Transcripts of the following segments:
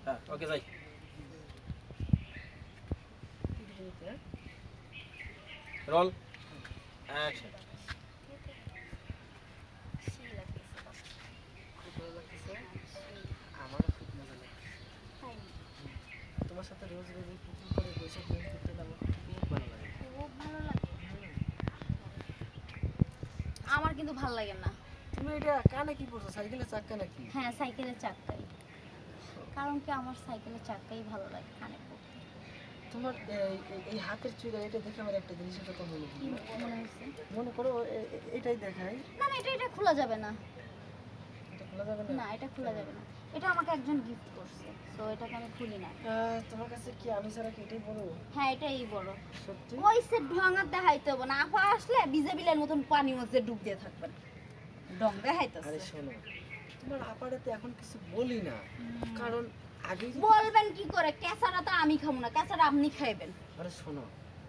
হ্যাঁ ওকে যাই roll action আমারও খুব মজা লাগছে তোমার সাথে রোজ রোজ এই পুকুর করে বসে গেম করতে আমার খুব ভালো লাগে। খুব ভালো লাগে। আমার কিন্তু ভালো লাগে না। তুমি এটা কানে কি পড়ছো? সাইকেলের চাক্কা নাকি? হ্যাঁ, সাইকেলের চাক্কাই। কারণ কি আমার সাইকেলের চাক্কাই ভালো লাগে কানে পড়তে। তোমার এই হাতের চূড়া এটা দেখে আমার একটা জিনিসের কথা মনে কি হলো। মনে হচ্ছে? মনে করো এটাই দেখাই। না না, এটা খোলা যাবে না। এটা খোলা যাবে না? না, এটা খোলা যাবে না। এটা আমাকে একজন গিফট করছে, তো এটাকে আমি খুলি না। তোমার কাছে কি আমি ছাড়া কি এটাই বড়? হ্যাঁ, এটাই বড়। সত্যি? ওই সে ঢঙার দেখাইতে হবে না। আপা আসলে বিজে বিলের মতন পানি মধ্যে ডুব দিয়ে থাকবেন। ডং আরে দেখাইতেছে। শোনো, তোমার আপারাতে এখন কিছু বলি না, কারণ আগে বলবেন কি করে? কেঁচাটা তো আমি খাবো না, কেঁচাটা আপনি খাইবেন। আরে শোনো,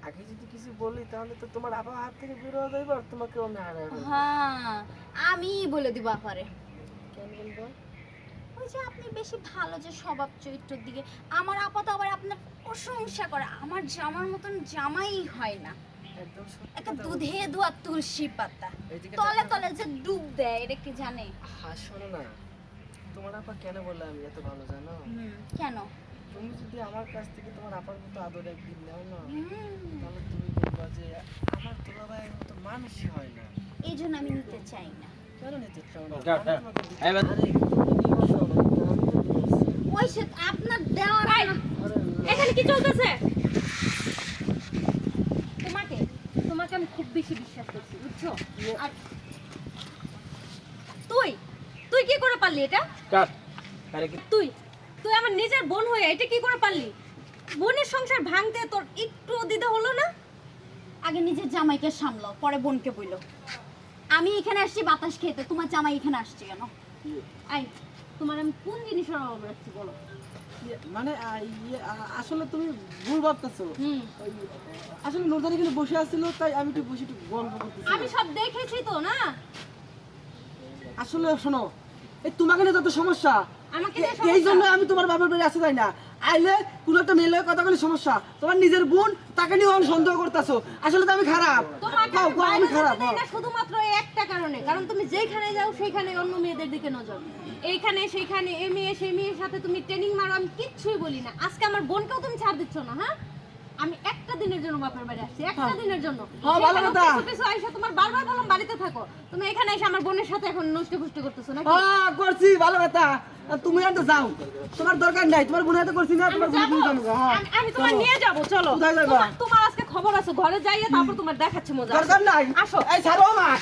আগে যদি কিছু বলি তাহলে তো তোমার আপা হাত থেকে বের হয়ে যাইব আর তোমাকেও আমি হারাই ফেলবো। হ্যাঁ, আমি বলে দিব আপারে। কেন বলবো? ওই যে আপনি বেশি ভালো যে স্বভাব চরিত্রের দিকে, আমার আপা তো আবার আপনার প্রশংসা করে। আমার জামার মতন জামাই হয় না। একদম সত্যি একটা কথা দুধে বলছি। দোয়া তুলসী পাতা এইদিকে তলে দেখো। তলে যে ডুব দেয়, এটা কি জানে? হ্যাঁ শোনো না, তোমার আপা কেন বললে আমি এত ভালো জানো? কেন? তুমি যদি আমার কাছ থেকে তোমার আপার মতো আদর একদিন নাও না, হুম, তাহলে তুমি বলবা যে আমার তোলা ভাইয়ের মতো মানুষই হয় না। এই জন্য আমি নিতে চাই না। কেন নিতে চাও না? গাট, আমি তোমাকে দিতে- এই বাদ। আরে, তুমি নিবা চাও না, কিন্তু আমি তো বলছি। ওই সে আপনার দেওয়ার আরে এখানে কি চলতেছে? তোমাকে তোমাকে আমি খুব বেশি বিশ্বাস করছি, বুঝছো? আর তুই তুই কি করে পারলি এটা? কাট আরে কি তুই তুই আমার নিজের বোন হয়ে এটা কি করে পারলি? বোনের সংসার ভাঙতে তোর একটু দ্বিধা হলো না? আগে নিজের জামাইকে সামলাও, পরে বোনকে বইলো। আমি এখানে আসছি বাতাস খেতে, তোমার জামাই এখানে আসছে কেন? আই, তোমার আমি কোন জিনিসের অভাব রাখছি বলো? মানে আসলে তুমি ভুল ভাবতেছো। হুম, ওই, আসলে নুরজান এখানে বসে আছিল, তাই আমি একটু বসে একটু গল্প করতেছি। আমি সব দেখেছি তো না। আসলে শোনো, এই তোমাকে নিয়ে যত সমস্যা, আমাকে নিয়ে এই জন্য সমস্যা? আমি তোমার বাবার বাড়ি আসতে চাই না। আইলে কোনো একটা মেয়ে লয়ে কথা বলে সমস্যা, তোমার নিজের বোন তাকে নিয়ে আমি সন্দেহ করতেছো। আসলে তো আমি খারাপ। তোমাকে কও, আমি কও, আমি বাইরে খারাপ যেতে দেই না শুধুমাত্র এই একটা কারণে, কারণ তুমি যেখানে যাও সেখানে অন্য মেয়েদের দিকে নজর, এইখানে সেইখানে এই মেয়ে সেই মেয়ের সাথে তুমি ট্রেনিং মারো, আমি কিচ্ছুই বলি না। আজকে আমার বোনকেও তুমি ছাড় দিচ্ছ না। হ্যাঁ, আমি একটা দিনের জন্য বাপের বাড়ি আসছি, একটা দিনের জন্য। হ্যাঁ, ভালো সেখানেও কথা। কিছু কিছু আইসা তোমার বারবার বললাম বাড়িতে থাকো, তুমি এখানে এসে আমার বোনের সাথে এখন নষ্ট ফুষ্ট করতেছো নাকি? করছি ভালো কথা। আর তুমি আর তো যাও, তোমার দরকার নাই। তোমার বোনের হাতে করছি না, আমি তোমার যাবো? বোন জানো। হ্যাঁ, আমি তোমার চলো। নিয়ে যাবো, চলো। কোথায় যাবা? তোমার আজকে খবর আছে, ঘরে যাইয়ে তারপর তোমার দেখাচ্ছি মজা। দরকার নাই। আসো। এই ছাড়ো আমার।